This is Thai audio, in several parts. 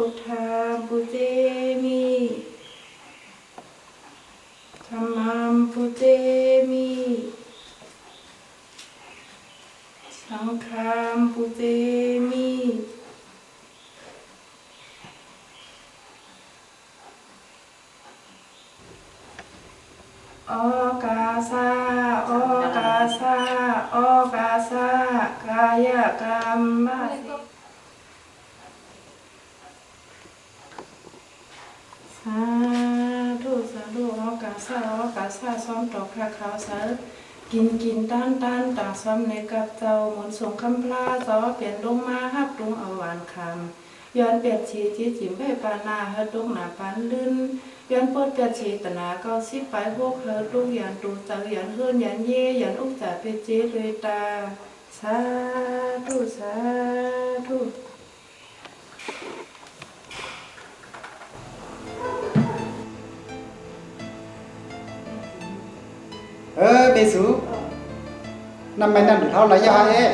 ทธังปุเจมิธัมมังปุเจมิสังฆังปุเจมิโอกาสาโอกาสาโอกาสากายกรรมสาธุสาธุโอกาสาโอกาสาซ้อมตอกข้าขาวสากินต้านต่างซ้อมในกับเจ้าหมุนส่งคำพลาซอเปลี่ยนลงมาฮับลงเอาหวานคำย้อนเปลี่ยนชีจีจิ๋มให้ปานาเฮดลงหนาปันลื่นย้อนปดเปลี่ยนชีตนาเก้าสิบไปพวกเฮดลูกยันตูเจ้ายันเฮือนยันเย่ยันอุกจ่าเพเจเลยตาสาธุสาธุเบสูนำไปนั่นเท่าไหร่ยาเอ๊ะ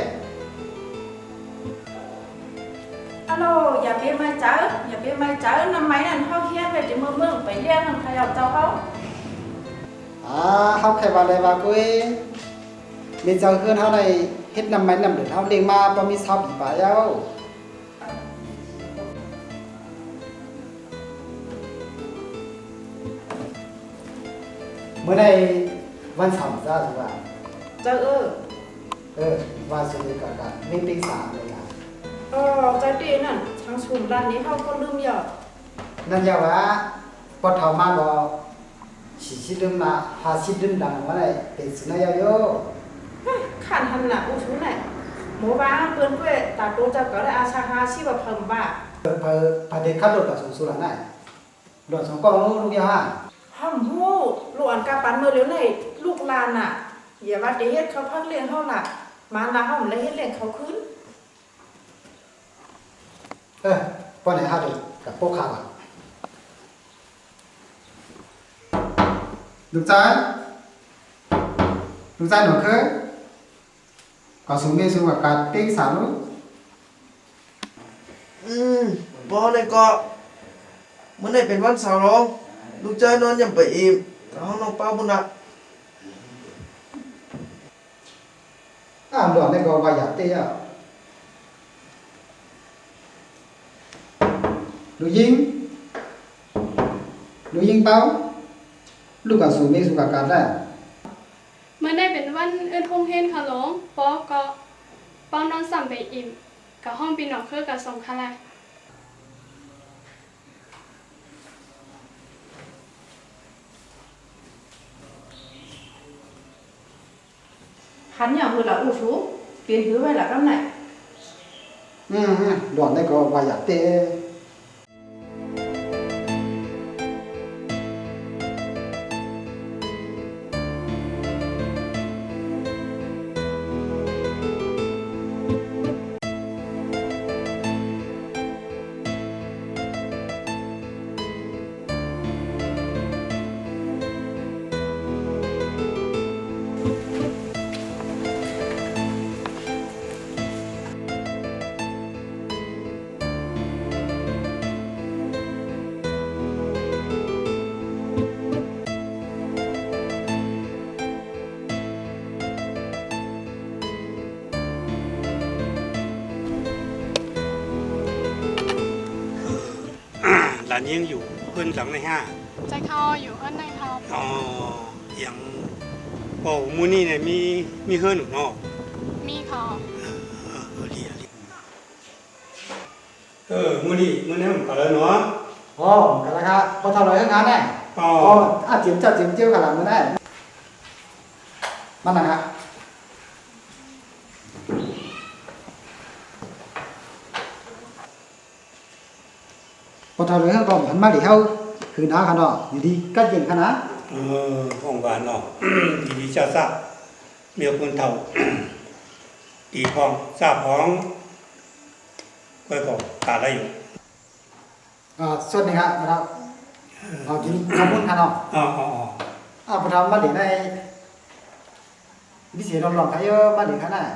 ฮัลโหลอย่าเปมาเจออย่าเปมาเจอนำไม้นั่นเขาเฮียนไปจะเมืองไปเลี้ยงมันใครเอาเจ้าเขาเขาใครว่าอะไรว่ากุ้ยเบนเจ้าเฮือนเท่าไหร่เฮ็ดนำไม้นำเดือดเท่าเลี้ยงมาพอมีชาวผีป่าเย้าเมื่อใดวันเสาร์จ้าถูกป่ะเจ้าวันสุดท้ายกันไม่เป็นสามเลยนะเจ้าดีนั่นทางชุมร้านนี้เขาก็ลืมหยอดนั่นยาวะพอเท่ามาบ่40ดื่มมา50ดื่มดังว่าได้เป็นสุนัยโยขันหันหนักอุชุไหนหมูบ้าเปิ้นเพื่อตาโตจะก็ได้อาชาฮาชีแบบเพิ่มบ้าพอเด็กขับรถกับสูงสุดแล้วไหนรถสองกองลูกเดียวฮะห้ามหู้ลูกอันกาปันเมื่อเร็วไหนลูกลานน่ะอย่าว่าเดี๋ยวเฮ็ดเขาพักเลี้ยงเขาหนักมาลาเขาเลยเฮ็ดเลี้ยงเขาขึ้นป้อนไหนฮะดูกับพวกข้าวลูกชายหนูเคยก็สูงเมียสูงกับการเต้งสามลูกบ่ในก็เมื่อไหร่เป็นวันเสาร์ร้องลูกชายนอนยังไปอิ่มห้องน้องเป้าบุญนะหลวงในก็ว่าอยากเต้อะลูกยิงเป้าลูกกับสูงเมียสูงกับการได้เมื่อได้เป็นวันเอื้อนห้องเฮนค่ะหลงปอก็ป้อนอนสั่มไปอิ่มกับห้องปีนอกคือกับสองค่ะแหละขันอย่างคือละอุชุเปลี่ยนหือไว้ละกำไหนหลวงในก็ว่าอยากเต้หลานยังอยู่เพื่อนหลังในห้าใจคออยู่เพื่อนในท็อปอย่างโอ้มูนี่เนี่ยมีเพื่อนหนูเนาะมีคอดีมูนี่ผมก็แล้วเนาะกันแล้วครับพอทำอะไรก็งานได้จิ๋มเจียวกันหลังมันได้มันนะครับพอทำอะไรก็หันมาดิเฮาคือน้ากันเนาะอยู่ดีก็เย็นกันนะห้องบ้านเนาะดีเจ้าทราบเมียคนเฒ่าดีพองทราบพ้องก็บอกตาได้อยู่ส่วนนี้ครับเรากินข้าวปุ้นกันเนาะพอทำมาดิในวิเศษลองๆกันเยอะมาดิขนาด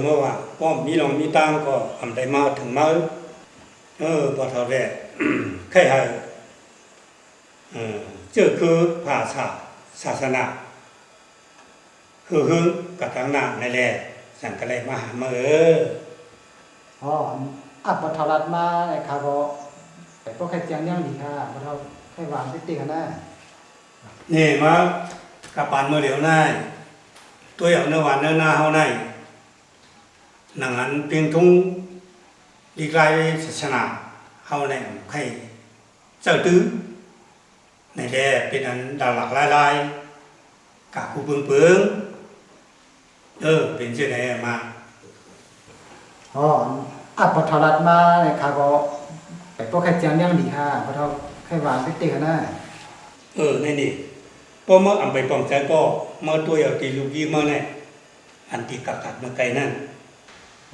เมื่อวานป้อมมีลองมีตามก็ทำได้มาถึงมา พอเท่าแรก ใครให้เจอคือภาษาศาสนาคือหึงกับทางหน้าในแหละสั่งกะเลยมาหามาอ๋ออับปทรัดมาไอ้ข้าก็ไปพวกใครเจียงยังดีค่ะบ่เท่าให้วางติกันได้ นี่มากับปานมือเดียวได้ตัวอย่างเนื้อหวานเนื้อหน้าเฮาได้หนังอันเพียงทุ่งดีกลายศาสนาเฮาได้ใครเจ้าตื้อในแดเป็นอันดาหลักลายกะคูเปิงเป็นเช่นไรมา อ๋ออับปทรัดมาไอ้ข้าก็ไปพวกใครเจียงยังดีค่ะบ่เท่าให้วางติกันได้ นี่พอเมื่ออันไปปองใจก็เมื่อตัวอย่างตีลูกยี่เมื่อเนี่ยอันตีกัดเมื่อไกลนั่น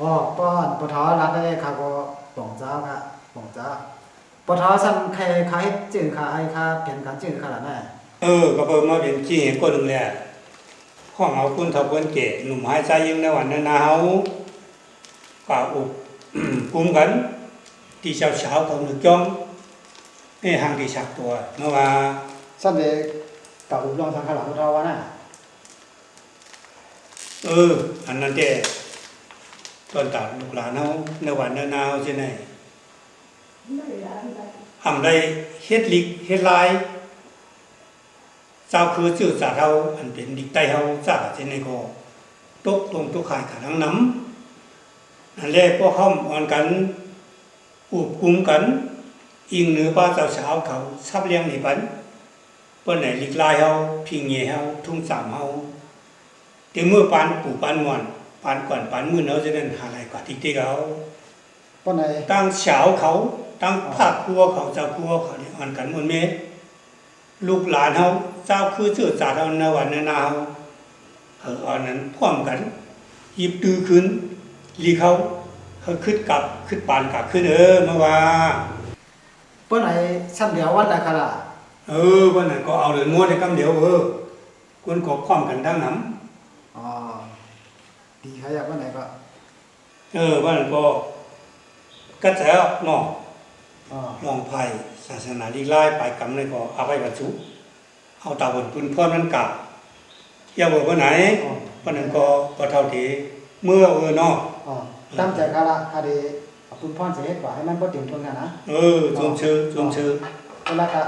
อ๋อป้อนปทรัดได้ค่ะก็ป่องเจ้าค่ะป่องเจ้าปทซ้ำใครเฮ็ดจื้อค่ะให้ค่ะเปลี่ยนการจื้อค่ะล่ะแม่ ก็เพิ่มมาเป็นจี้เห็นคนหนึ่งแหละข้องเอาคุณทับคนเก๋หนุ่มหายใจยิ่งในวันนั้นเฮาป่าอุบ กุมกันที่เช้าเขาหนึ่งจ้องนี่ห่างที่ฉักตัวเมื่อว่า ซ้ำเด็กกับอุบลองทางข้างหลังปทว่าน่ะ อันนั้นเจ้ตอนตัดลูกหลานเฮาในวันนั้นเฮาใช่ไหมทำได้เฮ็ดลิกเฮ็ดลายเจ้าคือชื่อสาเฮาอันเป็นดิกใต้เฮาสาใช่ไหมก็ตกลงตุกขายขาทั้งน้ำอันแรกพวกเขาอ่อนกันอุบกุมกันอิงเหนือป้าเจ้าสาวเขาซับเลี้ยงในปันเปิ้นไหนลิกลายเฮาพิงเงเฮาทุ่งสามเฮาแต่เมื่อปานปู่ปานม่วนปานก่อนปานมื้อเนาะจะนั้นหาอะไรกว่าที่เขา ป้อนไหน ตั้งเฉาเขาตั้งภาคครัวเขาเจ้าครัวเขาเนี่ยอ่อนกันหมดเมลูกหลานเขาเจ้าคือชื่อสาเฮาในวันนั้นเฮาอันนั้นพร้อมกันหยิบตื้อขึ้นลีเขาขึ้นกลับขึ้นปานกลับขึ้นเมื่อว่า ป้อนไหนซ้ำเดียววัดละค่ะล่ะ วันนั้นก็เอาเรือนม้วนในคำเดียวคนก็พร้อมกันทั้งนั้น อ๋อดีค่ะอยากป้อนไหนก็ วันนั้นก็กระแสนอก อ๋อ ลองไผ่ศาสนาดีไล่ไปกำเลยก็เอาไปบรรจุเอาตาบนปืนพ่อนั้นกลับอย่าบอกว่าไหนวันนั้นก็เท่าที่เมื่อนอก อ๋อตั้งใจค่ะล่ะค่ะดีคุณพ่อจะเฮ็ดว่าให้มันบ่ถึงทนกันนะ ชมเชอ เวลาก็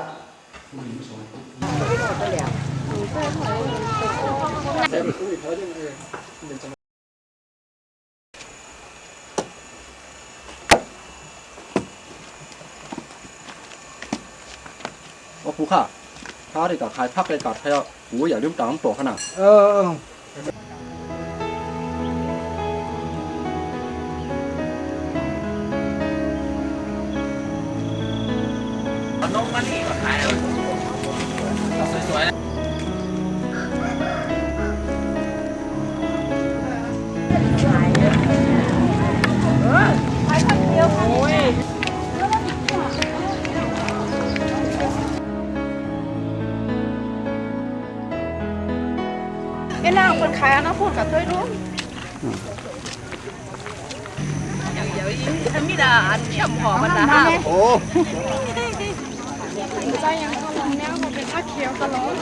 ผู้ค่ะถ้าได้กับใครพักได้กับใครหูอย่าลืมตามตัวขนาด ไอ้นางคนขายนะพูดกับเธอดูมีดาอันเชื่อมหอมันนะฮะ โอ้ ใจยังเขาลงแมวเขาเป็นผ้าเขียวกะโหลก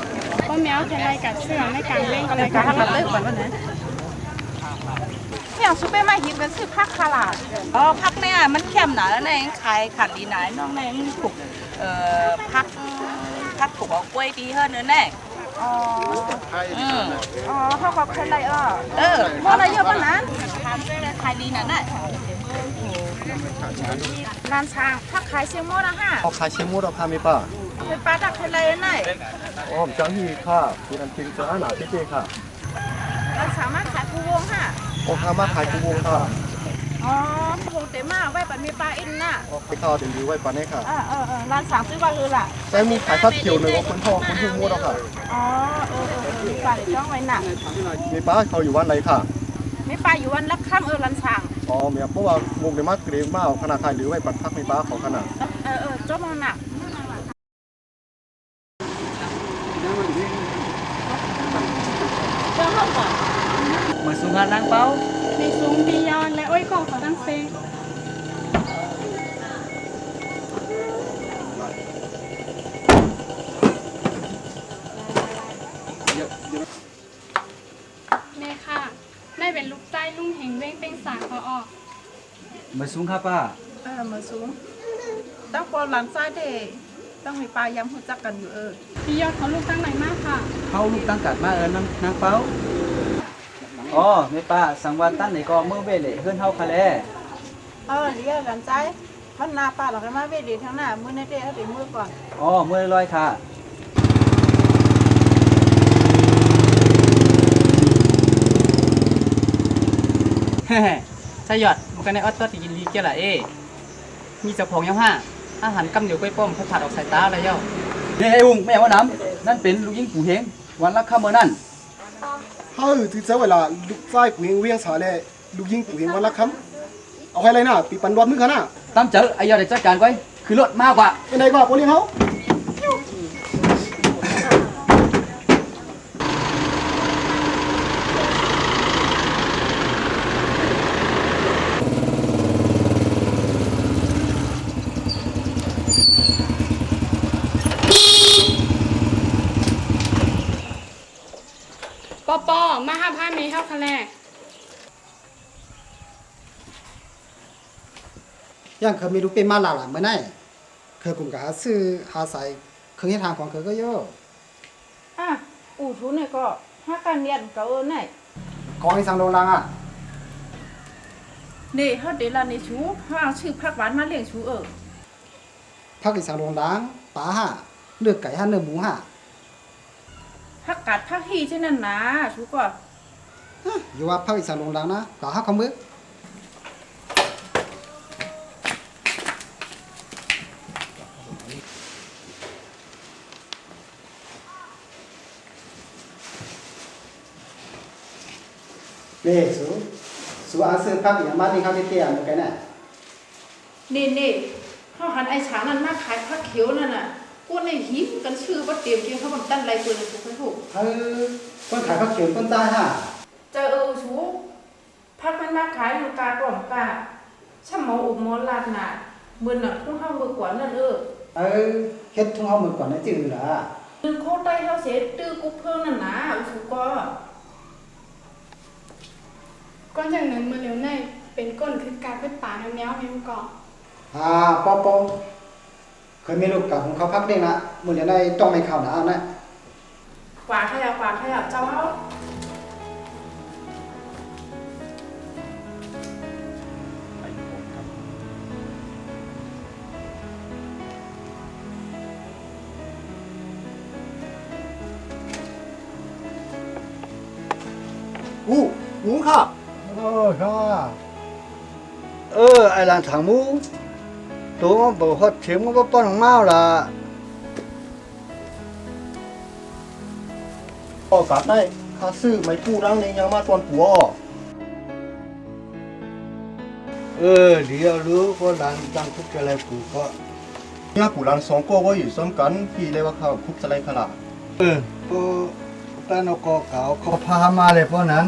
เพราะแมวแค่ไรกัดเชือกในการเล่นอะไรกัน ทำเลยก่อนวันนั้นเนี่ยซุปเปอร์มาฮิตเป็นซื้อผักคาราดอ๋อผักเนี่ยมันเข้มหนาแล้วเนี่ยขายขัดดีหนาน้องเนี่ยถูกผักถูกเอากล้วยดีเฮ้เนื้อแน่อ๋อเขาก็ใครไรพออะไรเยอะป่ะนั้นขายดีนั่นแหละร้านช้างผักขายเชียงโม่นะฮะ เขาขายเชียงมูดเอาพามีป่ะ เป็นปลาดักใครไรนั่น อ๋อผมจังที่ค่ะคุณอันพิงจะอาหนาที่เจ๊ค่ะ เราสามารถขายผู้วงค่ะ โอ้ข้ามาขายกูวงค่ะ อ๋อผู้วงเต็มมากไว้ปันมีปลาอินน่ะ ไปต่อถึงดีไว้ปานนี้ค่ะ ร้านสามซื้อว่าคือล่ะ แต่มีขายข้าวเขียวหนึ่งว่าคุณพ่อคุณทุ่งมูดเอาค่ะ อ๋อมีปลาเดี๋ยวจ้องไว้หนัก มีป้าเขาอยู่วันไหนค่ะ มีปลาอยู่วันละค่ำร้านสาง อ๋อเมียเพราะว่าวงเดมากเกรงมากขนาดขายหรือไว้ปันพักมีป้าของขนาด จ้องมันหนัก mà xuống hàng đang bao ในซุ้มบียอนและอ้อยกองเขาทั้งเซ ต้ลุงเฮงเว้งเป็นสาเขาออก มาสูงค่ะป้า มาสูงตั้งปอหลานซ้ายเด้ต้องมีปลายำหัวจักกันอยู่พี่ยอดเขาลูกตั้งไหนมากค่ะ เขาลูกตั้งกัดมานางเป้าอ๋อแม่ป้าสังวันตั้นไหนก็เมื่อเวลเฮือนเฮาค่ะแล เรียกหลานซ้ายมันนาป้าหรอกมาเวดีทั้งหน้ามือในเด้เขาติมือก่อน อ๋อเมื่อลอยค่ะ เฮ้ใช่หยอดมันก็ในออตโต้ที่กินลีเกี่ยละมีเจ้าของยังห้าอาหารกำเหนียวกล้วยป้อมเขาผัดออกสายตาอะไรเย้าเฮ้ยอุ้งไม่เอาว่าน้ำนั่นเป็นลูกยิงปู่เฮงวันละข้ามเมื่อนั่น เฮ้ยที่เจ้าเวลาลูกไส้กูเองเวียงสาเลยลูกยิงกูเองวันละคำเอาให้ไรน่ะปีปันรอดมึงกันน่ะ ตั้มเจอไอ้ยอดได้จัดการไว้คือรถมากกว่า เป็นไงก็พวกนี้เขา ปอปอมาห้าผ้าเมย์เฮาค่ะแล ยังเคยมีลูกเป็นมาหลายๆเมื่อไหร่เคยกลุ่มกับซื้อหาใส่เครื่องให้ทางของเคยก็เยอะ อู่ทุนเนี่ยก็ห้าการเรียนก็เนี่ย กองอีสังโรงรางอ่ะ นี่เขาเดี๋ยวเราในชูเขาเอาชื่อพักหวานมาเลี้ยงชูพักอีสังโรงรางปลาห่าเลือกไก่ห่าเนื้อหมูห่า พักกัดพักฮีเช่นนั้นนะชูก็ อยู่ว่าพักอีสังโรงรางนะก็ห้าคำมือนี่สูอาซื้อพักอย่างมาที่เขาที่เตี้ยเหมือนกันน่ะ นี่เขาหันไอ้ฉานั่นมาขายพักเขียวนั่นน่ะกูในหิมกันชื่อว่าเตรียมเกียงเขาบอกตั้นไรตัวนึงถูก คนขายข้าวเขียวคนใต้ฮะ เจอชูพักมันมาขายอยู่กากล่อมกาช่ำหมออุบหมอลาดหนามือน่ะพุ่งเข้ามือกว่านั่นเฮ็ดทุ่งเฮาเหมือนก่อนนะจื้อล่ะ นึงโคใต้เขาเสียตื้อกุ๊กเพิ่งนั่นนะชูก็ ก้อนจากนั้นเมื่อเร็วในเป็นก้นคือการเป็นป่าแนวเฮมเกาะ ป๊อเคยมีลูกกับของเขาพักเด้งละมื้อนี้ได้ต้องไม่เข้าหนานะ กว่าขยับเจ้าเขา หูค่ะ ค่ะ ไอ้หลานถังมูตัวมันบอกฮอดเข็มมันก็ป้อนของเมาล่ะ ออกกาดได้ข้าซื้อไม้ปูรังในยังมาตอนปัว เดี๋ยวรู้ก็หลานตั้งทุกข์อะไรกูก็ เนี่ยปูรังสองก็อยู่ซ้อมกันพี่เลยว่าเขาคุกสไลขนาด ก็ตานกเก่าเขาพามาเลยเพราะนั้น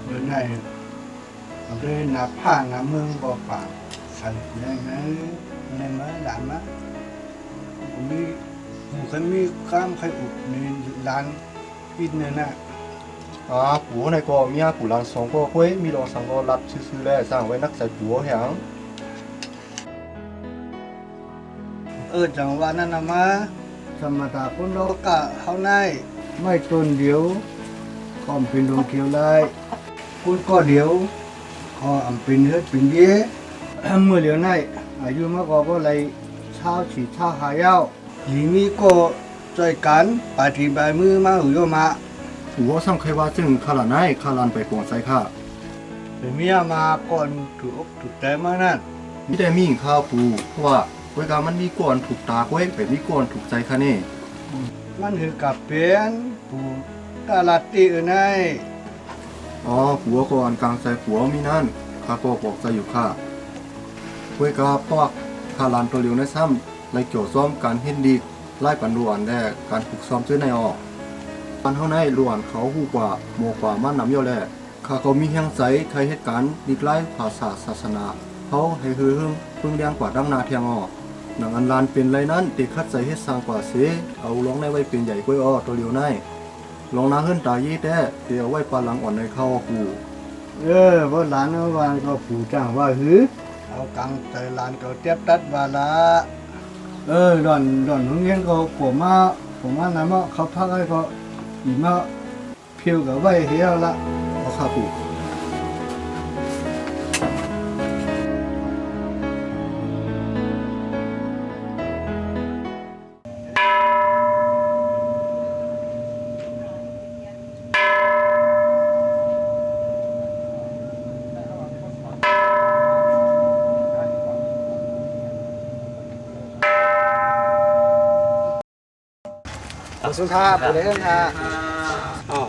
เมื่อไหร่เรื่องนับผ่านน้ำเมืองบ่อป่าสั่นได้ไหมในมาหลานมะผมมีผมเคยมีข้ามใครอุดในร้านปิดเนี่ยนะ ปูในก็เมียปูรังสองก็ค่อยมีรอสังก็รับซื้อๆแล้วสร้างไว้นักใส่ปัวแหง จังหวะนั้นนะมาสมถะพุ่นโลกะเขาในไม่ตนเดียวก็เป็นดวงเขียวได้พุ่นก็เดียวก็อำเป็นเฮ็ดเป็นเย่เมื่อเหลียวในอายุมากกว่าเลยชาวฉีชาวหายาวหลีมีก็ใจกันปฏิบัติมือมาหุยมา ปูว่าซ้ำใครว่าจึงขลาไหนขลานไปปวงใส่ข้า เป็นเมียมาก่อนถูกอกถูกใจมานั่น มีแต่มีข้าวปูเพราะว่าเวลามันมีก่อนถูกตาไว้ไปมีก่อนถูกใจข้านี่ มันคือกับเป็นผู้ กาลาตีอื่นให้ อ๋อผัวก็อันกลางใจผัวมีนั่นข้าก็บอกใจอยู่ค่ะคุยกับพวกข้าลานตัวเร็วในซ้ำไล่เกี่ยวซ้อมการเห็นดีไล่ปันรวนแด่การฝึกซ้อมซื้อในออกปันเท่าในรวนเขาหูกว่าโมกว่ามันนำเยอะแหละข้าก็มีเฮียงใสไทยเหตุการณ์ดีไล่ภาษาศาสนาเขาให้ฮือฮึ่งพึ่งเลี้ยงกว่าดังนาเทียงออกหนังอันลานเป็นไรนั้นติคัดใจเฮ็ดสร้างกว่าเสเอาลงในไว้เป็นใหญ่กล้วยอ้อตัวเร็วในลองนาเฮิรนตายี่แต่เดี๋ยวไว้ปลาหลังอ่อนในเข้ากู พวกหลานเอาวานก็ผู้จ้างว่าหือเอากังใจหลานก็เตียบตัดว่าละดอนหงเงี้ยก็ผมมาไหนมาเขาพักให้ก็อีมาเพียวกับไว้เหี่ยวละเอาข้าปู่ ขอบคุณครับไปเลยค่ะ อ๋อ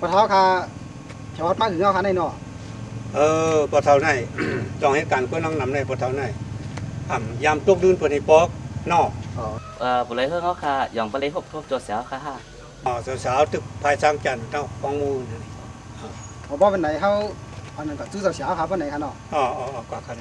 ปะท้อค่ะชอดมากถึงเอาค่ะในเนาะ ปะเท่าไหน จองเหตุการณ์ก็น้องนำในปะเท่าไหนยามตกดืนเปิดในปอกนอก บุเลยเพิ่งเขาค่ะอย่างไปเลยพบตัวเสียวค่ะ สาวๆตึกภายสร้างจันทร์เนาะฟองมูนี่ ผมบอกวันไหนเขาอันนั้นก็ซื้อเสียวครับวันไหนค่ะเนาะ กว่าคัน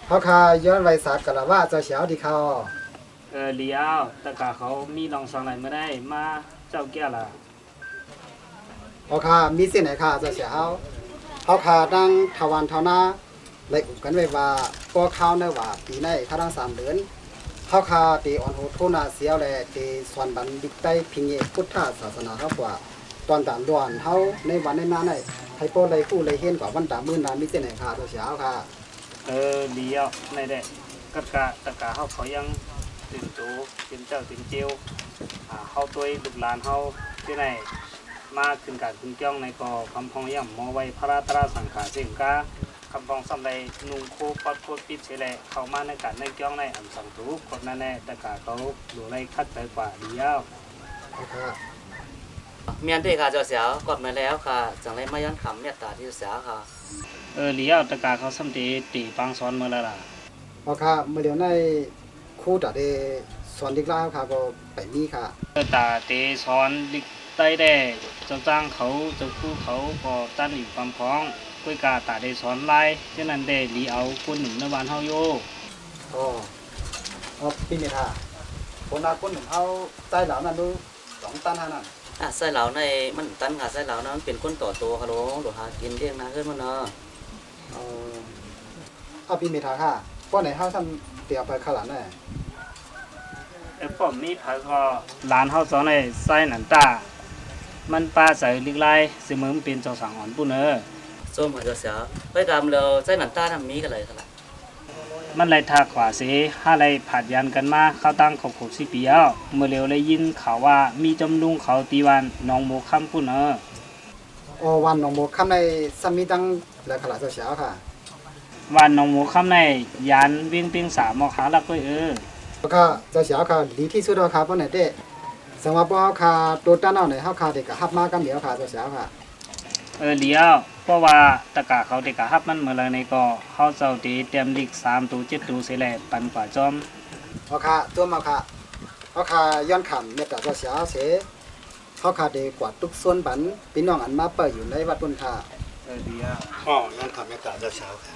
เขาค่ะย้อนไว้ศาสตร์กันละว่าเจ้าเสียวที่เขา เลี้ยวแต่กาเขามีลองสองไหนไม่ได้มาเจ้าแก่ละ เขาค่ะมีเส้นไหนค่ะเจ้าเสียวเขาค่ะดังทวันเท่านาเลยอุบกันไว้ว่าพวกเขาในว่าปีในเขาดัง3 เดือนเขาค่ะตีอ่อนโหทุนาเสียวแลตีส่วนบันดิกใต้พิงเยพุทธศาสนาเขากว่าตอนด่านด่วนเขาในวันในนาในให้โปรเลยคู่เลยเห็นกว่าวันด่ามื่นนามีเส้นไหนค่ะเจ้าเสียวค่ะ เลี้ยวในเด็กกัดกะตะกาเขายังตื่นจูตื่นเจ้าตื่นเจียวเขาตัวลูกหลานเขาที่ไหนมาขึ้นการขึ้นจ้องในกอคำพองย่ำมอไว้พระราตราสังขารเสียงกาคำพองสำไรนุ่งโคปัดโคปิดเฉลเข้ามาในการในจ้องในอันสังทุกคนนั่นแน่ตะกาเขาดูในคัดใจกว่าเลี้ยว เมียนที่ค่ะเจ้าเสียวกดมาแล้วค่ะจังไรมาย้อนขำเมตตาที่เสียวค่ะ เลี้ยวตะกาเขาสำตีปังซ้อนเมื่อละล่ะ เพราะค่ะเมื่อเดี๋ยวในคู่ตัดเดสอนดิกล่าค่ะก็ไปมีค่ะ ตาเตซ้อนดิกใต้ได้เจ้าจ้างเขาเจ้าคู่เขาก็ตั้นอยู่ความพ้องกุ้ยกาตาได้ซ้อนไล่เช่นนั้นได้ลีเอาคนหนึ่งในบ้านเฮาโย ปีนี้ค่ะคนละคนหนึ่งเอาใจเหล่านั้นดู2 ตันนั่น ไส้เหลาในมันตันค่ะไส้เหลานั้นเป็นคนต่อตัวค่ะลุงหรือหากินเลี้ยงนาขึ้นมาเนาะ เอาปีเมทาค่ะป้อนไหนเขาทำเตี๋ยวไปข้าวหลานได้ ป้อมนี้พาก็ร้านเฮาซ้อนในไส้หนันตามันปลาใส่ลิกไล่เสมอมันเป็นเจ้าสังอ่อนปุ่นส้มค่ะเจ้าเสียวไปตามเราไส้หนันต้าทำมีกันเลยค่ะ มันไรทาขวาเสห้าไรผัดยันกันมาเข้าตั้งขบ10 ปีแล้วเมื่อเร็วเลยยินข่าวว่ามีจำลุงเขาตีวันน้องโมค่ำปุ่นวันน้องโมคำในซัมมีตั้งและขลาเจ้าเช้าค่ะ วันน้องโมค่ำในยันวิ่งปิ้ง3 มอขาลักก็แล้วก็เจ้าเช้าค่ะดีที่สุดแล้วค่ะป้อนไหนเด้สำหรับป้อค่ะตัวตั้งเอาไหนเขาค่ะเด็กกับฮับมากันเดียวค่ะเจ้าเช้าค่ะเลี้ยวเพราะว่าตะกาเขาเด็กฮับมันเมื่อไรในก็เขาเจ้าตีเตรียมลิก3 ตัว 7 ตัวเสียแหละปันกว่าจอมเอาค่ะตัวมาค่ะเอาค่ะย้อนขำเมตตาเจ้าเช้าเสเขาค่ะเด็กกว่าทุกส่วนบันพี่น้องอันมาเปิดอยู่ในวัดปุ่นค่ะเลี้ยวนั่นทำให้ตาเช้าค่ะ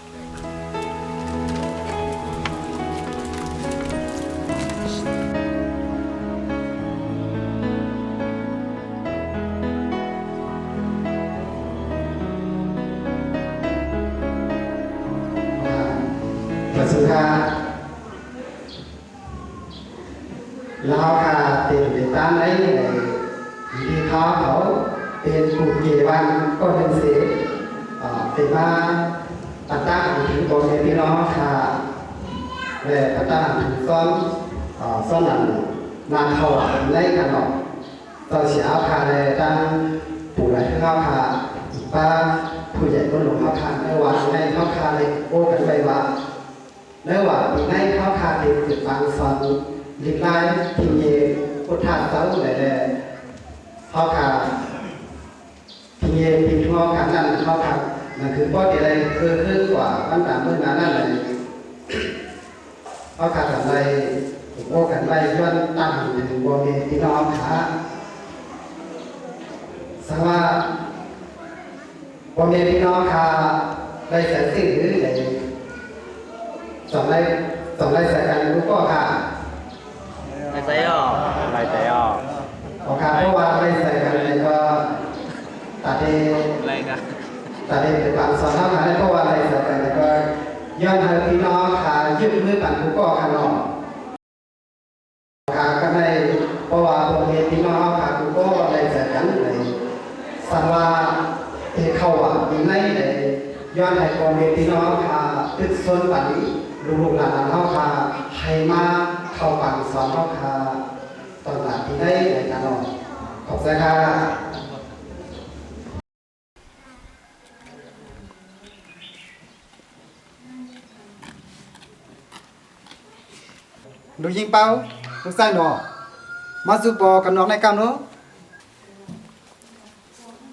สุดาแล้วค่ะเด็กตามไหนที่เขาเด็ เป็นผู้เกี่ยวกับก็เป็นเสียเป็นมาตั้งถึงตัวพี่น้องค่ะและตั้งถึงซ้อนหลังนานเขาไล่กันหรอกตอนเช้าค่ะเลยตั้งปู่ไหลเข้าค่ะอีกป้าผู้ใหญ่ก็หลงเข้าค่ะในวันในเข้าค่ะเลยโอ้กันไปว่าในวันในเข้าค่ะเป็นจุดบางซ้อนลิบไล่พิมเยพุทธาเต้าเลยเข้าค่ะพิมเยพิมทั่วค่ะนั่นเข้าค่ะนั่นคือป้อเดียอะไรคือกว่าวันตามเมื่อนั้นนั่นเลยเข้าค่ะกันไรโอ้กันไรย้อนตั้งถึงบ่มีพี่น้องค่ะสวัสดีพ่อแม่พี่น้องค่ะได้เสร็จสิ้นหรือได้สองได้ใส่กันรู้ก็ค่ะไม่ใส่หรอไม่ใส่หรอโอเคเพราะว่าได้ใส่กันเลยก็ตัดเองตัดเองเป็นความสอนเท่ากันเพราะว่าได้ใส่กันเลยก็ย้อนให้พี่น้องค่ะยืดมือกันรู้ก็ค่ะเนาะค่ะก็ได้เพราะว่าพ่อแม่พี่น้องค่ะรู้ก็ได้ใส่กันเลยสังว่าเขามีในเลยย้อนให้พ่อแม่พี่น้องค่ะตึกส่วนปันนี้ลูกหลานเขาค่ะให้มาเข้าฟังสอนเขาค่ะตอนหลังที่ได้ในการนอนขอบใจค่ะดูยิงเป้าลูกไส้หนอมาสู่ปอกันน้องในกำเนาะ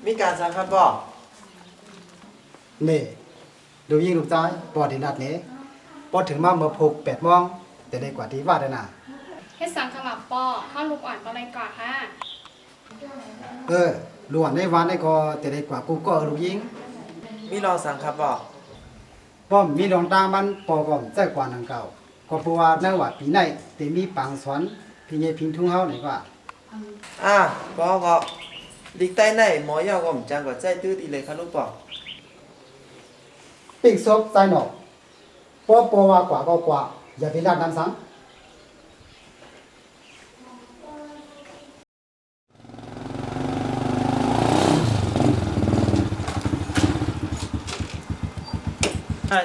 มีการสั่งครับบ่นี่ดูยิงลูกจ้ายปอที่นัดนี้ปอถึงมาเมื่อพก8 โมงแต่ได้กว่าที่ว่าได้น่ะ เฮ็ดสังขลับป้อห้าลูกอ่อนก็เลยก่อค่ะ ล้วนในวันได้ก็แต่ได้กว่ากูก็ลูกยิง มีรองสั่งครับบ่ ป้อมมีรองตามมันปอก่อมใจกว่านังเก่าก็เพราะว่าในว่าปีไหนแต่มีปังสอนพี่ใหญ่พิงทุ่งเฮาไหนกว่า ปอก็ดิกใต้ไหนหมอยาวก็มจังกว่าใจตื้อดีเลยครับลูกปอ ปิ้งซบใจหนอกปอว่ากว่าก็กว่าอย่าไปลาดน้ำซ้ำ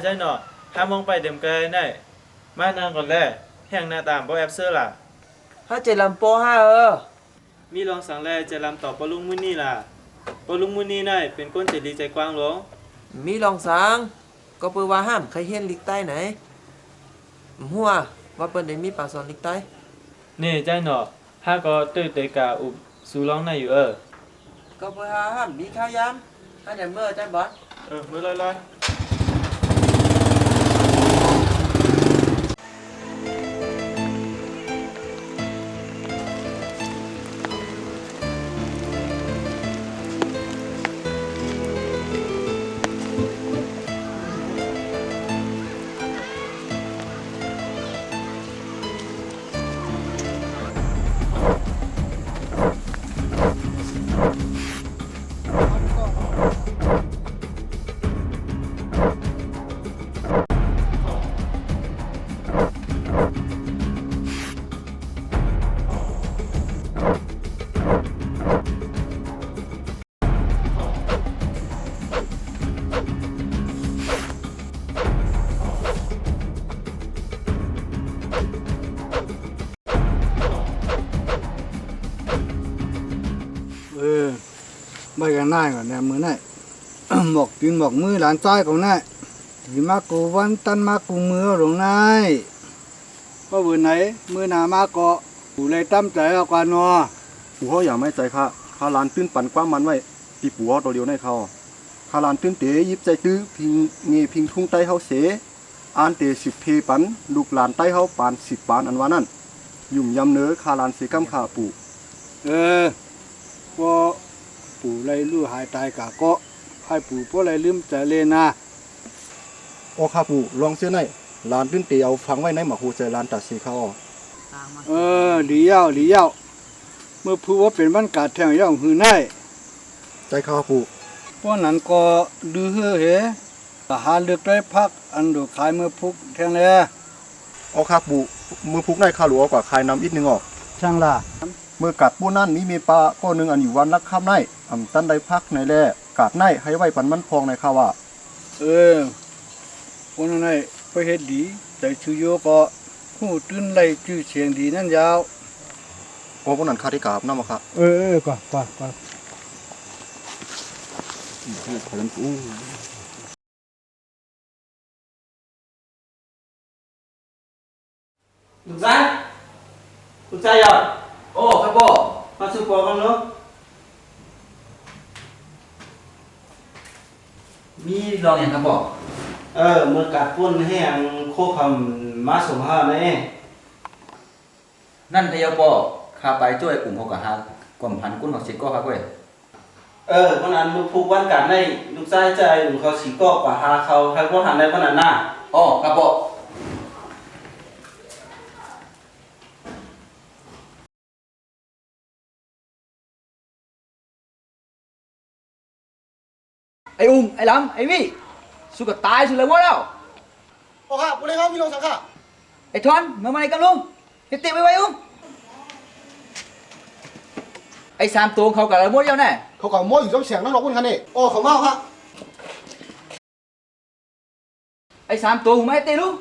ใช่เนาะถ้ามองไปเต็มเกินได้มานานก่อนแลแห่งหน้าตามบ่แอปเซอร์ล่ะ ถ้าเจลำปอมีลองสั่งแลจะลำต่อปลุงมื้อนี้ล่ะปลุงมื้อนี้ได้เป็นคนใจดีใจกว้างหลวง มีรองสั่งก็เปิดว่าห้ามใครเห็นลิกใต้ไหนหัวว่าเปิ้นได้มีปากสอนลิกใต้ นี่ใจเนาะถ้าก็ตื้อเตกาอุบสู่ร้องในอยู่ก็เปิดห้ามมีข้าวยำให้ได้เมื่อใจบ่มื้อลอยไม่กันน่ายก่อนเนี่ยมือน่าย หมกกินหมกมือหลานจ้อยของน่ายที่มากูวันตันมากูมือหลงน่ายก็วันไหนมือหนามาเกาะกูเลยตั้มใจเอากว่านัว ปู่เขาอย่าไม่ใจค่ะข้าลานตื้นปั่นความมันไว้ตีปู่เขาตัวเดียวในเขาข้าลานตื้นเต๋ยิบใจตื้อพิงเงยพิงทุ่งใต้เขาเสอ่านเต๋10 เพปันลูกหลานใต้เขาปาน10 ปานอันว่านั่นยุ่มยำเนื้อข้าลานเสกำขาปู่ก็ปู่เลยลู่หายตายกะก็ให้ปู่พวกเลยลืมใจเลยนะ โอ้ข้าปู่ลองเสียหน่อยลานตื้นเต๋เอาฟังไว้ในหมากหูใจลานตัดสีเขาดีเย้าเมื่อพูดว่าเป็นบ้านกาดแทงย่องหือได้ใจข้าปู่ พวกนั้นก็ดื้อเหทหารเลือกได้พักอันดูขายเมื่อพุกแทงเลยโอ้ข้าปู่มือพุกในข้าหลวงกว่าคายน้ำอีกนึงออกช่างล่ะ เมื่อกาดปูนั่นมีปลาก็นึงอันอยู่วันลักข้ามในอำตันได้พักในแลกาดในให้ไว้ปันมันพองในข้าว่าคนนั้นไปเฮ็ดดีแต่ชื่อโยก็หูตื้นไหลชื่อเสียงดีนั่นยาวโอ้พวกนั้นข้าที่กราบน้ำมาครับก็ลูกชายยอดโอ้ครับพ่อมาซื้อปอกันเนาะมีลองอย่างครับบอกเมื่อกัดปุ้นให้อังโคคำมาสมห้านะนั่นทยาปอข้าไปช่วยกลุ่มเขากับฮากลุ่มพันกุ้นของสิก็ครับเว้ยวันนั้นลูกพูกวันกันได้ลูกชายใจหนุ่มเขาสีก็กว่าฮาเขาให้พวกหันได้วันนั้นน่ะครับปอไอ้ไอ้ล้ำไอ้วี่สุกตายสุดเลยว่าแล้วพ่อค่ะบุเรครับมีลงสังค่ะไอ้ทอนมาไหนกันลุงเฮ็ดติไว้ไอ้สามตัวเขากับอะไรมั่วเดียวแน่เขากับมั่วอยู่ต้องเสียงนั่งรอคุณคันนี่เขาเมาค่ะไอ้สามตัวหูไม่ตีลุง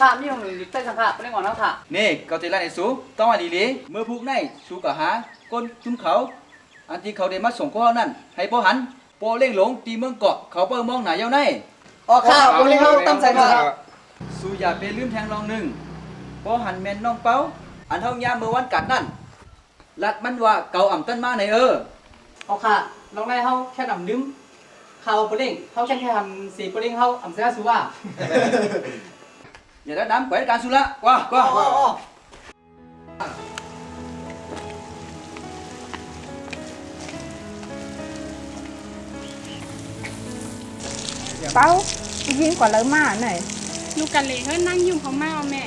ข้ามนี่ผมใต้สังขารไม่ได้งอนแล้วค่ะนี่เขาจะไล่ไอ้สูต้องมาดีเลยเมื่อพูกในสูกับหาก้นจุ้มเขาอันที่เขาได้มาส่งข้อนั่นให้พ่อหันโปเล่งหลงตีเมืองเกาะเขาเปิ้งมองหนาเย้าในข้าวบุเรครับตั้งใจค่ะสูอย่าเป็นลืมแทงรองหนึ่งพ่อหันแมนน้องเป้าอันเท่ายามเมื่อวันกัดนั่นลัดมันว่าเก่าอ่ำต้นมาในค่ะลองได้เฮาแค่อ่ำลืมเขาโปเล่งเฮาแค่ทำสีโปเล่งเฮาอ่ำเสียสูว่า อย่าได้น้ำแขวนการสุละว่าเป้ายิ่งกว่าเลยมาหน่อยลูกกันเลยเฮ้ยนั่งยุ่งเขามาเอาแม่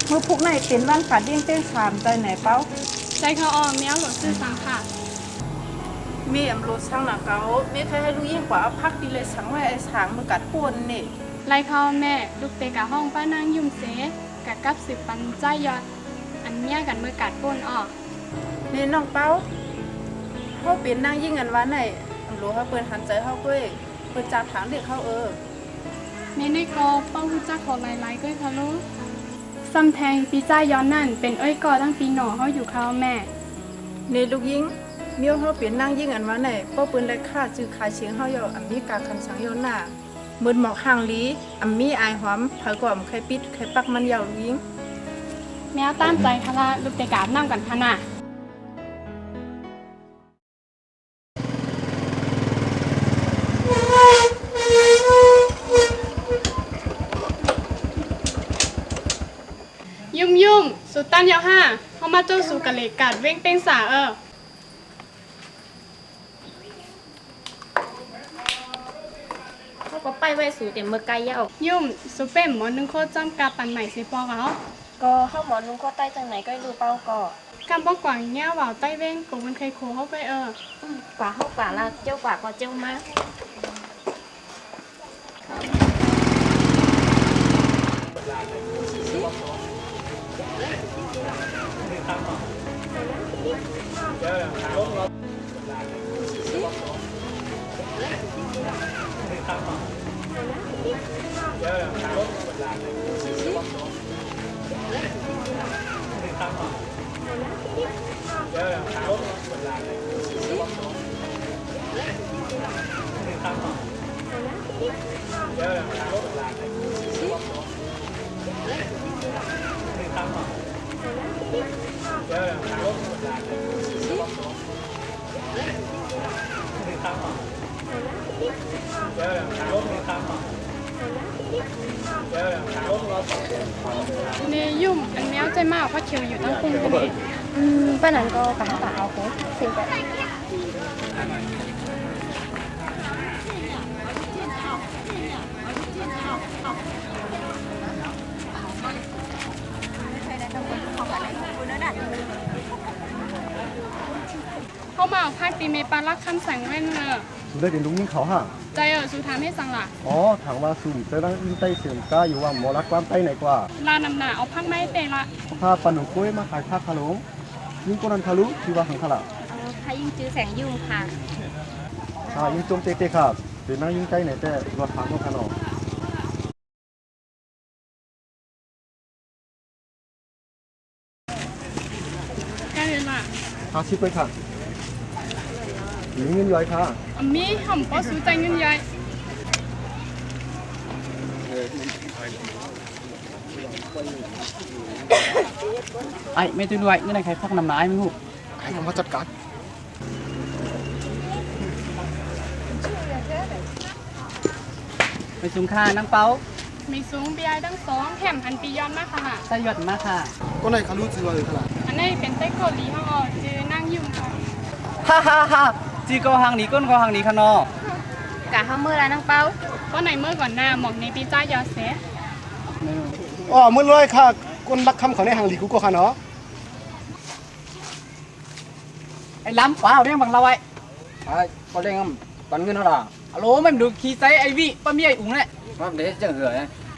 มือพวกไหนเป็นวันฝาดเดี้ยงเต้นขามใจไหนเป้าใจเขาออมแมวหลดซื้อสังค่ะมีอำรวจช่างหนักเก่าไม่เคยให้ลูกยิ่งกว่าเอาพักดีเลยสังไว้ไอ้สางมือกัดป่นนี่ไล่เขาแม่ลูกเตะกับห้องป้านางยุ่งเสกับ10 ปันใจยอดอันเนี้ยกันมือกัดป่นออกนี่น้องเป้าเขาเป็นนางยิ่งกันวันไหนอำรวจเขาเปิดหันใจเขาด้วยเปิดจับถามเด็กเขาในกอเป้ารู้จักขอไล่ๆก็เขาลูกซ้ำแทงปีใจย้อนนั่นเป็นกอทั้งปีหน่อเขาอยู่เขาแม่ในลูกยิ่งเมียวเขาเปลี่ยนนางยิ่งอันวันไหนป้าปืนได้ฆ่าจื้อขายเชียงเขาอยู่อันมีกาคันสังย้อนหน้ามืนหมอกห่างลีอัมมีอายหอมเผยก่อมใครปิดใครปักมันยาวยิงแมวตามใจคาราลูกเตะกาบนั่งกันพนายุ่มสุดตันยาว5เขามาโจ้สู่กะเลกาดเว้งเป้งสาก็ไปไว้สู่เต็มเมื่อไกลยาวยุ่มสุเป้มหมอนึงโคจำกาปันใหม่เสปอเขาก็เข้าหมอนึงโคใต้จังไหนก็ดูเป้าก็กำบอกกว่างเงี้ยว่าวใต้เว้งกูมันเคยโคเขาไปกว่าเข้ากว่าละเจ้ากว่าก็เจ้ามาเนยุ่มอันแมวใจมากเพราะเชียวอยู่ตั้งคุ้งเลยป้านันก็กะหาเอาโค้สิ่งแบบเข้ามาภาคตี เมปาลักคำสั่งไว้เนอะ สุดได้เป็นลุงยิ่งเขาฮะ ใจสูถามให้สั่งหลัก อ๋อถามว่าสุ่มเตนั่งยิ่งใต้เสียงก้าอยู่ว่าหมอรักความใต้ไหนกว่า ลานำหนาเอาพักไม้เตะละ พาปันหนุ่มกล้วยมาขายผ้าคาหลงยิ่งก้นนันทะลุที่ว่าของขลา พายิ่งจื้อแสงยุ่งค่ะ ยิ่งจมเตะครับเป็นนั่งยิ่งใต้ไหนแต่รถทางของขนม แค่เรียนละ 50ไปค่ะมีเงินย่อยค่ะ มีห่ำปอสูใจเงินใหญ่ ไอ้ไม่ตื่นด้วยเงินไหนใครพักน้ำหนายไม่รู้ ให้ผมมาจัดการ ไปสูงค่านั่งเป้า มีสูงปีไอดังสองแถมพันปีย้อนมากค่ะ ใส่หยดมาค่ะ ก็ในคารุจือว่าขลา อันนี้เป็นไต้เกาหลีเขาจือนั่งยุ่งค่ะ ฮ่าฮ่าฮ่าจีก็หางหนีก้นก็หางหนีขนอก ะเฮามือละนางเปา ก็ในเมื่อก่อนหน้าหมอกในปีจ้ายอเส อ๋อมึงเลยค่ะคนรักคำเขาในหางหลีกูก็ค่ะเนาะ ไอ้ล้ำป้าเรื่องบังเราไว้ ไอ้ก็เล่นปันเงินเท่าไหร่ ฮัลโหลมันดูขี่ใจไอ้วิป้ามีไอ้อุ๋งเนี่ย มันเดี๋ยวจะเหื่อย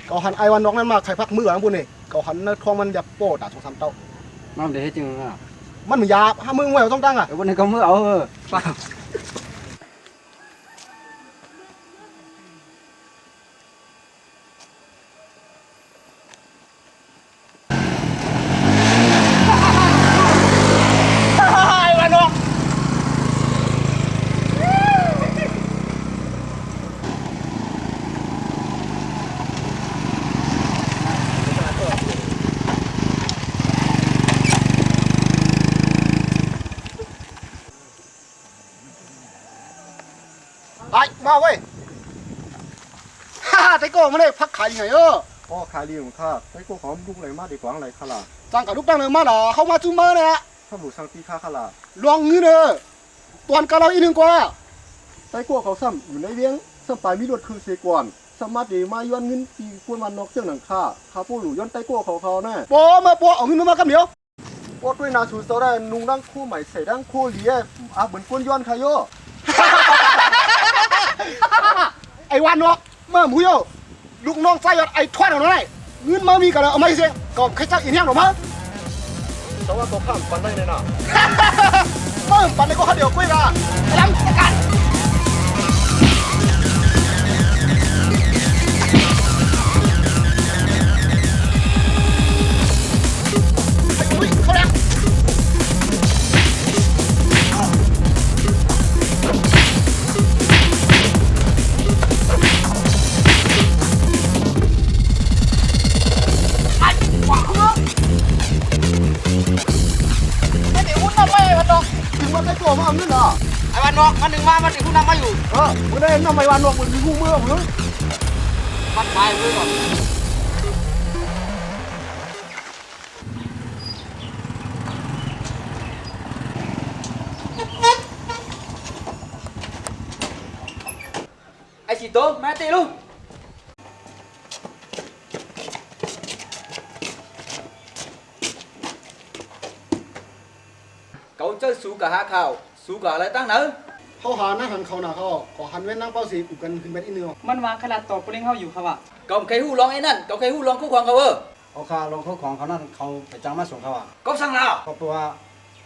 เขาหันไอวันนอกนั้นมาใครพักมือหลังบุญนี่เขาหันนะทองมันจะโป้ด่า2-3เต้า มันเดี๋ยวจึงอ่ะ มันเหมือนยาถ้ามึงไม่เอาต้องตั้งอ่ะ เดี๋ยววันนี้ก็มือเอาป้า ไอมาเว้ยฮ่าไตโก้มาเลยพักขายยังไงพ่อขายเลี้ยงค่ะไอ้พวกหอมลูกไหลมาดีกว่าอะไรขลา จ้างกับลูกตั้งเลยมาหรอเขามาจุ่มมาเนี่ย ถ้าบุสังตีค่าขลา ลวงเงินตวนกับเราอีกหนึ่งกว่า ไต้กัวเขาซ้ำอยู่ในเวียงซ้ำปลายมีรถคือเสกวนสามารถดีมาย้อนเงินปีกวนวันนอกเสื่องหนังค่าคาผู้หลูย้อนไต้กัวเขาแน่ โปมาโปเอาเงินมากับเดียว ปอดด้วยนาสูโซได้นุ่งดังคู่ใหม่ใส่ดังคู่เหลียเหมือนกวนย้อนคาโย ไอ้วันเนาะมาหมูโยลูกน้องไส้ยอดไอ้ทอดเอาหน่อยเงินมามีกันเอาไม่เสียก็ใครจักอีกแห้งหรอมั้ง แต่ว่าเขาข้ามปันได้เลยนะ มึงปั่นในก็ข้าเดียวกุ้ยกันไอ้ลำจัดการเขาแล้วถึงว่าไอ้ตัวมาเอาเงินเหรอ ไอ้วันนอกมันหนึ่งมามันถึงผู้นำมาอยู่ มึงได้ทำไมวันนอกมึงมีผู้เมื่อมึง มันไปเลยก่อนไอ้สิโตแม่ตีลูกcậu chơi sú cả hạ khảo sú cả lại tăng nữa เขาหานั่งหันเขาหน้าเขาก็หันเว้นนั่งเป้าสีกูกันขึ้นไปอีกนึง มันวางขนาดต่อปลิงเขาอยู่ครับอ่ะ cậu khay hu long ấy nè cậu khay hu long khu khoảng cậu ơ เอาค่าลงเขาของเขานั่นเขาไปจ้างมาส่งเขาอ่ะ cậu sang nào เขาตัว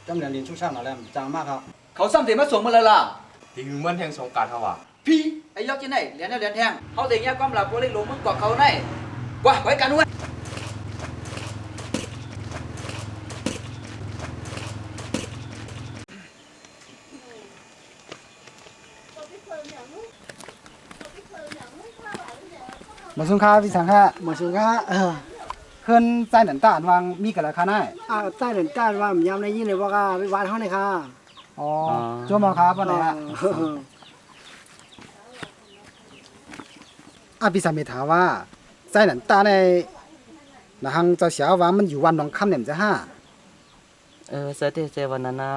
จำเนียนดินชุกช่างอะไรจ้างมากครับ cậu xăm thì mất xuống một lần là ที่หึงมันแห่งสงกรารเขาอ่ะ phi ấy lót trên này liền theo liền theo họ thì nghe con là có lên lúa mức quả khẩu này qua quay cả nuôi มาสุงค่าพี่สังค่ามาสุงค่าเพื่อนใจหนันตาอันวางมีกันราคาได้ใต้เดินก้านว่ามันยำในยี่เลยว่าก็ไปวานเขาเลยค่ะ อ๋อจ้วมอครับวันไหนฮะพี่สังเมถาว่าใจหนันตาในนะฮังเจ้าเสียวว่ามันอยู่วันหนองคำเนี่ยจะห้าเสด็จเจวันนั้นนะ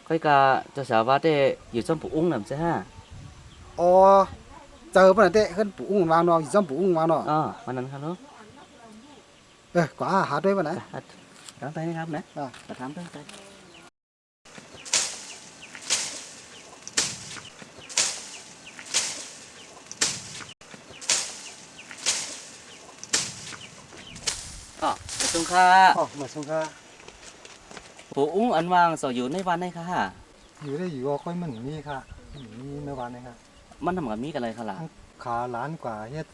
ค่อยกะจะสาวว่าได้อยู่จอมปู่อุ้งหนำใช่ฮะ อ๋อเจอปนเตะขึ้นปู่อุ้งวางนออยู่จอมปู่อุ้งวางนอวันนั้นครับเนาะกว่าหาด้วยวันไหน ถามไปนะครับนะถามไป สุงค่า อ๋อมาส่งค่ะ ปู่อุ้งอันวางสออยู่ในวันไหนคะ อยู่ได้อยู่ก็ค่อยมันมีค่ะมีเมื่อวานนะครับ มันทำกับมีกันเลยค่ะล่ะ ขาล้านกว่าเฮ็ด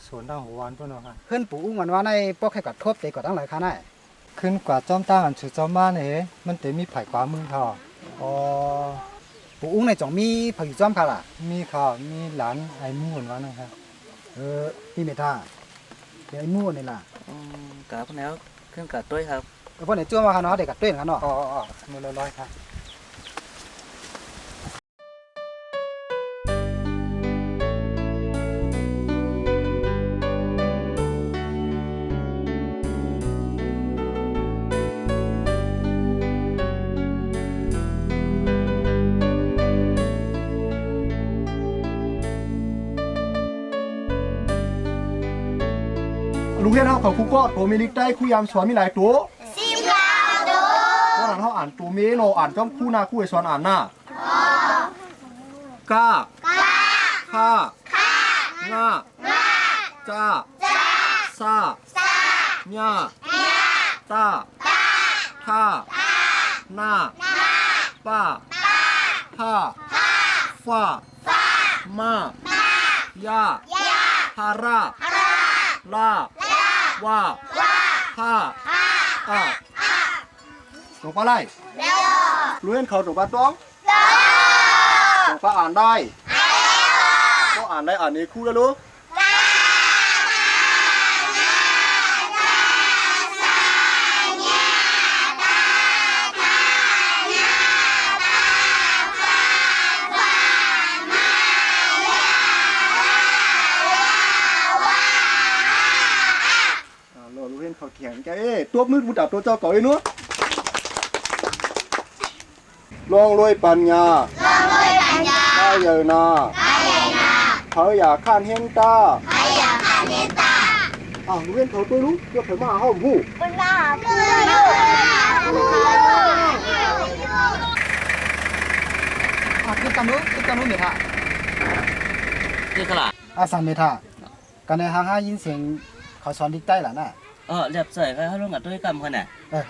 สวนตั้งหัววันเพิ่นเนาะค่ะ เพิ่นปู่อุ้งมันว่าในปอกให้กัดทบเตะกัดตั้งหลายคันได้ ขึ้นกว่าจอมตั้งอันสุดจอมบ้านเอ๋มันแต่มีไผ่กว่ามือค่ะ อ๋อปู่อุ้งในจ่องมีผักอยู่จ้อมค่ะล่ะ มีค่ะมีหลานไอ้มู่นว่านะครับ พี่เมธาเป็นไอ้มู่นี่ล่ะ กับแล้วเครื่องกัดด้วยครับ พวกไหนจ้วงมาค่ะเนาะเด็กกัดเต้นกันเนาะ อ๋อมือละร้อยค่ะ ลุงเฮียนเฮาเขาคุกก็ตัวมีลิกได้คุยยามสอนมีหลายตัว10ตัวว่าหลังเฮาอ่านตัวเมโนอ่านจ้อมคู่หน้าคู่ไอ้สอนอ่านหน้ากาค่าง่าจ้าซาญาตาท่าหน้าป้าผ้าฟ้ามาย่าฮาราลาว่าผ้าหลวงป้าไล่รู้เห็นเขาหลวงป้าต้องหลวงป้าอ่านได้ก็อ่านได้อ่านนี้คู่แล้วรู้รู้เห็นเขาเถียงแกตัวมืดบุดับตัวเจ้าเก่าไอ้นู้ลองรวยปัญญาได้เยอะนาเขาอยากข้านเห็นตารู้เห็นเขาตัวรู้เพื่อเผยมาห้องผู้คิดกันนู้เมธา นี่ค่ะล่ะ สังเมธากันในห้างยินเสียงเขาสอนดิกใต้ล่ะน่ะ เรียบใส่ไปให้ลงกับด้วยกำกันน่ะ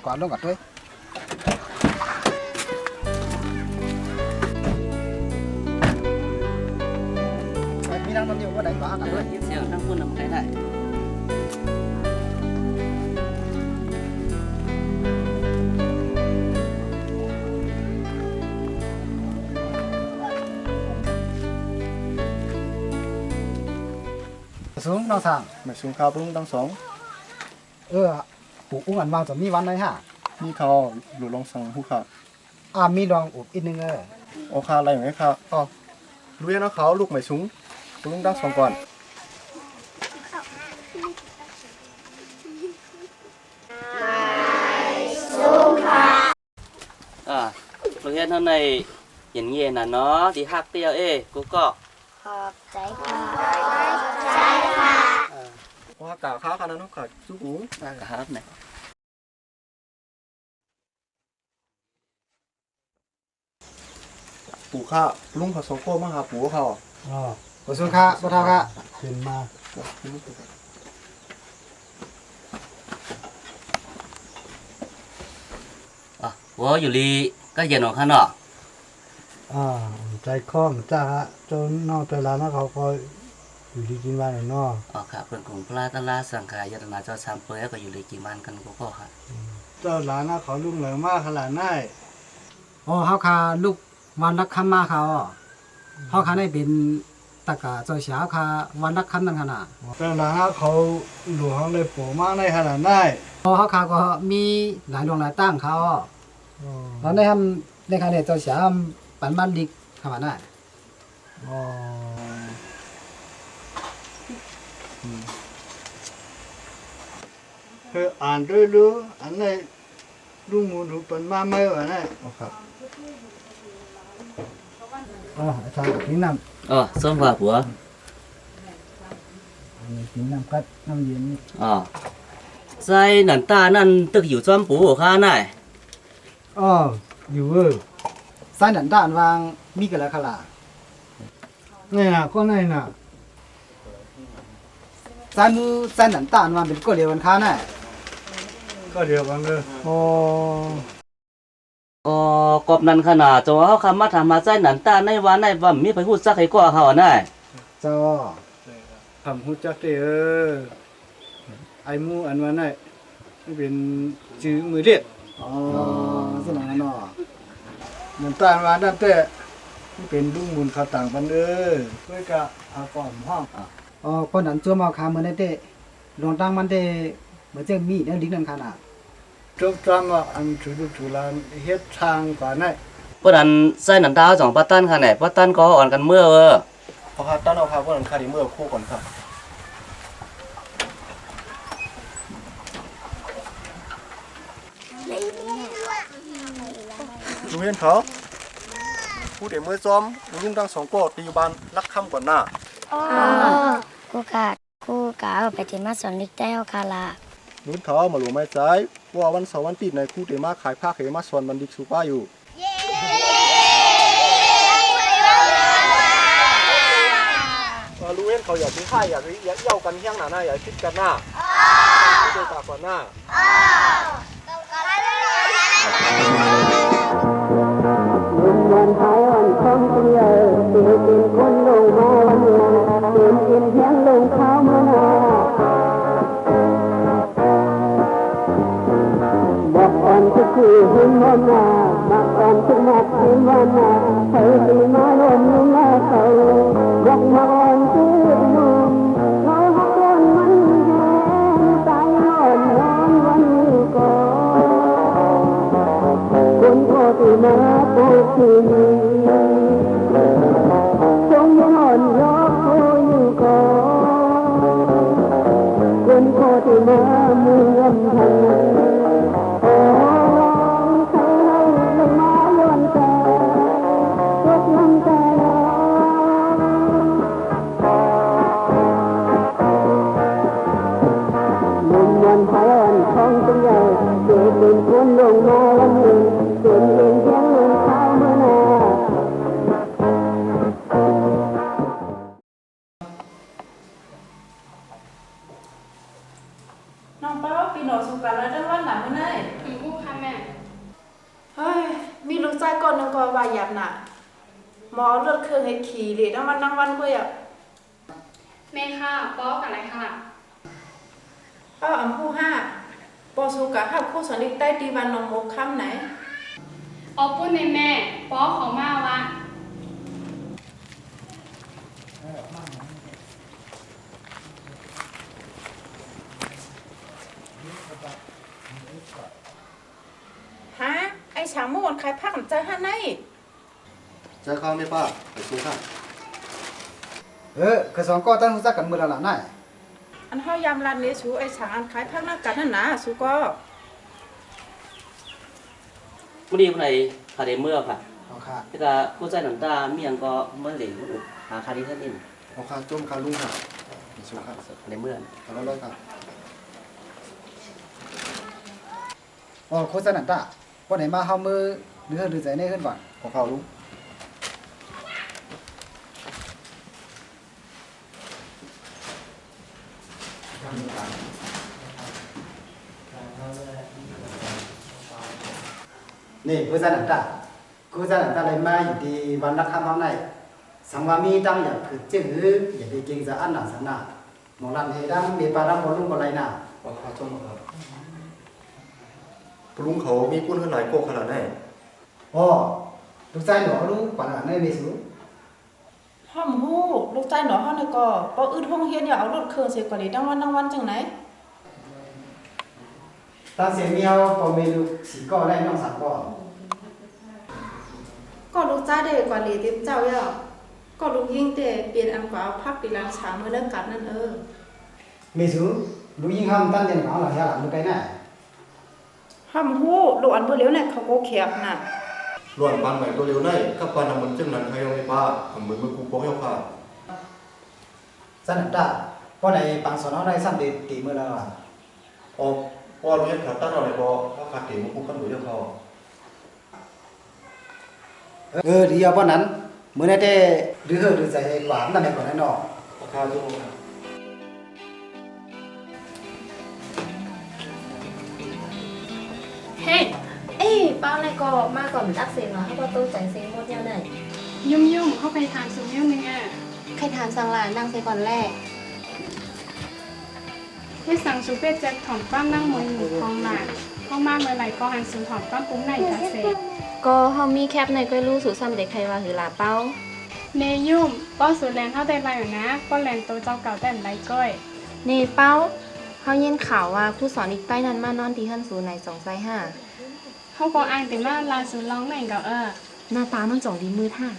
ก่อนลงกัดด้วยมีนั่งนอนอยู่ว่าไหนก่อนกันด้วย ยินเสียงทั้งคุณทำใครได้สูงน้องสั่ง มาสูงข้าวปรุงทั้งสอง ปู่อุ้งอันวางจะมีวันไหนฮะ นี่เขาหลุดลงสั่งผู้ข่า มีลองอุบอีกนึงโอคาอะไรอย่างไรครับรู้ยังนะเขาลูกไม่สูงปรุงทั้งสองก่อน โรงเรียนเท่าในอย่างเงี้ยน่ะเนาะดีฮักเตียวกูก็ขอบใจค่ะใจค่ะว่ากล่าวข้าวกันนะนุ๊กค่ะจุ๊บอู๋ ครับไหน ปู่ข้าลุงเขาสองโก้มาหาปู่เขาขอบคุณค่ะพ่อเฒ่าค่ะขึ้นมาวัวอยู่ลีก็เย็นของข้าเนาะใจคล่องจ้าจนนอกแต่ละนะเขาก็อยู่ดีกินบ้านเนาะค่ะเพื่อนของพระตลาสังขายตนาเจ้าสามเปยก็อยู่ลีกินบ้านกันกูก็ค่ะเจ้าหลานนะเขาลุ่งเหลือมากขนาดนั้นเฮาค่ะลูกวันรักคำมาเขาเฮาค่ะได้เป็นตะกะเจ้าเสียค่ะวันรักคำนั่นขนาด เจ้าหลานนะเขาหลวงเลยปู่มากในขนาดนั้นเฮาค่ะก็มีหลายดวงหลายตั้งเขาตอนได้ทำในค่ะเนี่ยเจ้าเสียปันบ้านดิกขนาดนั้นอ่านด้วยรู้อันนี้ลุงมูดูเป็นมาไม่ไหวนะครับอาจารย์กินน้ำส้มว่าผัวกินน้ำกัดน้ำเย็นใส่หนันตานั่นตึกอยู่ซ้อมปูข้าหน่อยอยู่ใส่หนันตาอันวางมีกันแล้วค่ะล่ะ นี่นะก็นี่นะใส่มือใส่หนันตาอันวางเป็นก้อนเดียวกันค้าน่ะ ก็เดียวกันเลยอ๋อ อ๋อกอบนั้นขนาดจงเขาคำมาทำมาใจหนันตาในวันในวันมีไปพูดซักให้กว่าเขาอ่ะน่ะ เจ้าทำหูจักเด้อไอ้หมูอันวันไหนไม่เป็นจื้อมือเด็ด อ๋อสนองเนาะ เหมือนตานวันนั่นแต่ไม่เป็นลุงมุนเขาต่างปันเด้อเพื่อกะอาก่อนห้อง อ๋อคนนั้นจัวมาคาเหมือนได้เต้ลงตั้งมันได้เหมือนจะมีเนี่ยลิ้นนั่นขนาด จบจำว่าอันถูกถูกลานเฮ็ดทางกว่าไหน เพราะนั้นใส่หนันตาสองป้าตันค่ะไหนป้าตันก็อ่อนกันเมื่อพอครับตั้นเอาครับว่าหลังคาดีเมื่อคู่ก่อนครับลุงเห็นเขาพูดเดี๋ยวเมื่อซ้อมลุงตั้ง2ก็ตีอยู่บ้านรักค่ำก่อนหน้า อ๋อกูกะเอาไปที่มาสอนลิกได้เอาคาละ นุ่นเท้ามาหลวงไม้ใจว่าวันเสาร์วันติดในคู่เดมาขายผ้าเขมาสอนบันดิกสูป้าอยู่ลุงเห็นเขาอยากมีค่ายอยากเย่ากันเที่ยงหน้าหน้าอยากคิดกันหน้าพูดเดี๋ยวตาก่อนหน้าวันหายวันคงเดียวเสียเป็นคนลงมาวันเดียวเป็นเพียงลงเขาเมื่อนาบอกอ่อนทุกคืนหินวันนาบอกอ่อนทุกนัดหินวันนาเธอดีมาลมนุ่งลาเขาบอกมาอ่อนคือนุ่มเราหักวันมันแห้งตายอ่อนนอนวันนี้ก่อนคนโทษที่มาพูดถึงจงยังอ่อนยอกโอยู่ก่อนคนโทษที่มาเมืองไทยโอ้ใครให้ลงมาย้อนแต่ตกลงแต่มุมวันไทยวันของจงใหญ่เกิดเป็นคนลงมาวันหนึ่งเป็นเพียงลงเท้าเมื่อนา น้องเป้าปีหนอสุกันแล้วดังวันหนามื้อไหน ถึงผู้ค่ะแม่ เฮ้ยมีลูกชายก่อนนึงก็ว่าหยับน่ะหมอเลือดเครื่องให้ขี่เลยดังวันก็อ่ะ แม่ค่ะป้อกับอะไรค่ะ ป้าอำผู้ห้าปอสุกะห้าคู่สนิทใต้ตีวันนองโมค่ำไหน ออปุ้นในแม่ป้อเขามาวะ ฮะไอ้ฉางม่วนขายผักใจฮะไหน ใจข้าวไม่ป้าไปสู้ค่ะ คือสองก็ตั้งรู้จักกันมือละหลานน่ะ อันเฮายามร้านนี้สูไอ้ฉางอันขายผักนักกันนั่นนะสูก็ มื่อดีคนไหนขาเดเมื่อค่ะ เอาค่ะ ที่ก็ผู้ใจหนันตาเมียงก็เมื่อเหล่งหาคาดีท่านนิน เอาค่ะจุ่มค่ะลุงค่ะไปสู้ค่ะ ในเมื่อ เอาแล้วค่ะ อ๋อโคตรนั่นตาวันไหนมาเฮามือหรือใจในขึ้นก่อน ของข้าวลุง นี่โคตรนั่นตาโคตรนั่นตาเลยมาอยู่ที่วันรักคำเฮาไหนสังวามีตั้งอย่างคือเจ้งหืออย่าไปเก่งจะอันหนาสันนาหมอลำเฮดังมีปลาดังบอลลุงก็ไรน่ะ เอาค่ะจุ่มครับลุงเขามีกุ้นขึ้นหลายโกขนาดไหน อ๋อลูกชายหนูรู้กว่าในเมสู ห้อมฮู้ลูกชายหนอเฮานี่ก็บ่อึดห้องเฮียนอย่าเอารถเครื่องเสียกว่านี้ดังวันจังไหน ตั้งเสียเมียวพอมีลูกสีก็ได้น้องสามก็ ก็ลูกชายได้กว่าเหลีติเจ้าย่อก็ลูกยิ่งแต่เปลี่ยนอันกว่าเอาพักปีหลังฉางมื้อเลิกกันนั่นเมสูลูกยิงห้ามตั้งเด่นของหลังยาหลังลูกไก่น่ะ ห้อมฮู้ลูกอันบ่เหลียวเนี่ยเขาก็เขียบน่ะ หลวนปานใหม่ตัวเร็วในกับปานนำมันจึงนั้นใครเอาไม่ป้าทำเหมือนมือกูโป๊กเฮาค่ะ สันตาพอในปังสอนเอาได้ซ้ำตีมือแล้วอ่ะ พอลุงเห็นขาตั้งอะไรพอเขาขาดเตะมือกูกันอยู่เดียวเขา ดีเอาเพราะนั้นมือในเต้ดื้อดื้อใจกว่านั่นแหละก่อนนั่นเนาะ เอาค่ะจุ่มค่ะ เฮ้ เอ้เป้าในก็มาก่อนรักเสียงเหรอเขาก็ตู้ใจเสียงหมดยังไง ยุ่มเข้าไปทานสูงยุ่งนึงอ่ะ ใครทานสังลานนั่งเสียก่อนแรก ให้สั่งสูเป้แจ็คถอมก้ามนั่งมวยหมูทองหลานเข้ามากเมื่อไหร่ก็หันสูถอมก้ามปุ้งในกาเซ่ ก็เฮามีแคปในก็รู้สู่ซ้ำเด็กใครว่าหือลาเป้า เนยุ่มป้อสูแลนเท่าได้ไรอยู่นะป้อแลนตัวเจ้าเก่าแต่ไรก้อย เนเป้าเฮายินข่าวว่าผู้สอนอีกใต้นั้นมานอนที่ฮั่นสูใน2-5เขาก็อ่านแต่ว่าลาสูร้องไหนก็หน้าตามันจ่องดีมือท่า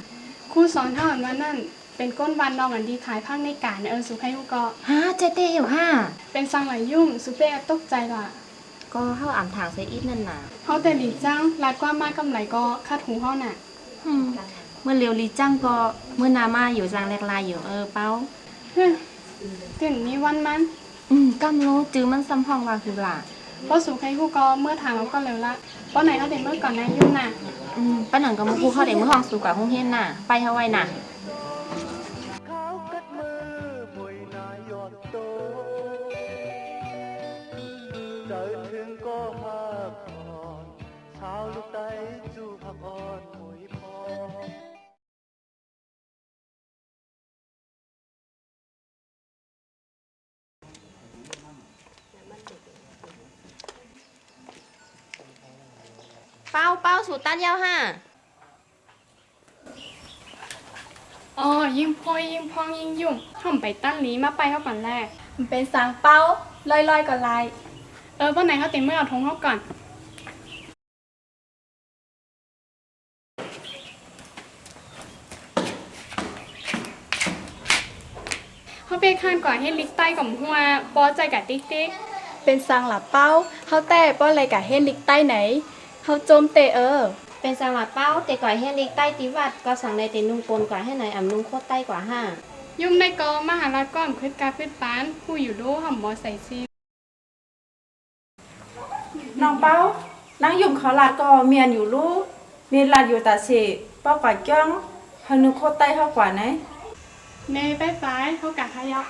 ครูสอนเท่าอันว่านั่นเป็นก้นวันนองอันดีขายพังในการสุใครฮู้ก็ ฮะเจเต้อยู่ห้า เป็นสังหลายยุ่มสูเป้ตกใจล่ะ ก็เฮาอ่านทางใส่อีทนั่นน่ะ เฮาแต่หลีจังลาดกว่ามากกำไรก็คาดหูเฮาน่ะ เมื่อเร็วลีจังก็เมื่อนามาอยู่จังแรกลายอยู่เป้า ตื่นนี้วันมัน กำโลจื้อมันซ้ำห้องว่าคือล่ะ ป้อสูใครฮู้ก็เมื่อถามเราก็เร็วละป้อไหนเฮาแต่เมื่อก่อนนะยุ่มน่ะ ป้าหนังก็มาพูดเข้าเด็กเมื่อห้องสู่กับห้องเฮียนน่ะไปเฮาไว้น่ะเป้าสู่ต้านยาวห้า อ๋อยิ่งพ่อยยิ่งพองยิ่งยุ่งห่อมไปตั้นลีมาไปเขาก่อนแรก มันเป็นสางเป้าลอยๆก่อนลาย ป้อไหนเขาติเมื่อเอาทงเขาก่อนเขาไปข้านก่อนให้ลิกใต้กับหัวป้อใจกับติ๊กติ๊ก เป็นสางหลับเป้าเขาแต่ป้ออะไรกะเฮ็ดลิกใต้ไหนเขาโจมเตเป็นสังหลัดเป้าแต่ก่อยให้ลิกใต้ติวัดก็สั่งในแต่นุ่งปนกว่าให้ไหนอ่ำนุ่งโคตรใต้กว่าห้า ยุ่มในกอมหาลัยก้อมคืดกาพืชปานผู้อยู่ดูห่อมบอใส่ซีน้องเป้านั่งยุ่มเขาลาดก็เมียนอยู่ลูกเมียนลาดอยู่ตาเสป้ากว่าจ้องพนึกโคตรใต้เขากว่าไหน เนไปฝ่ายเขากะขยับ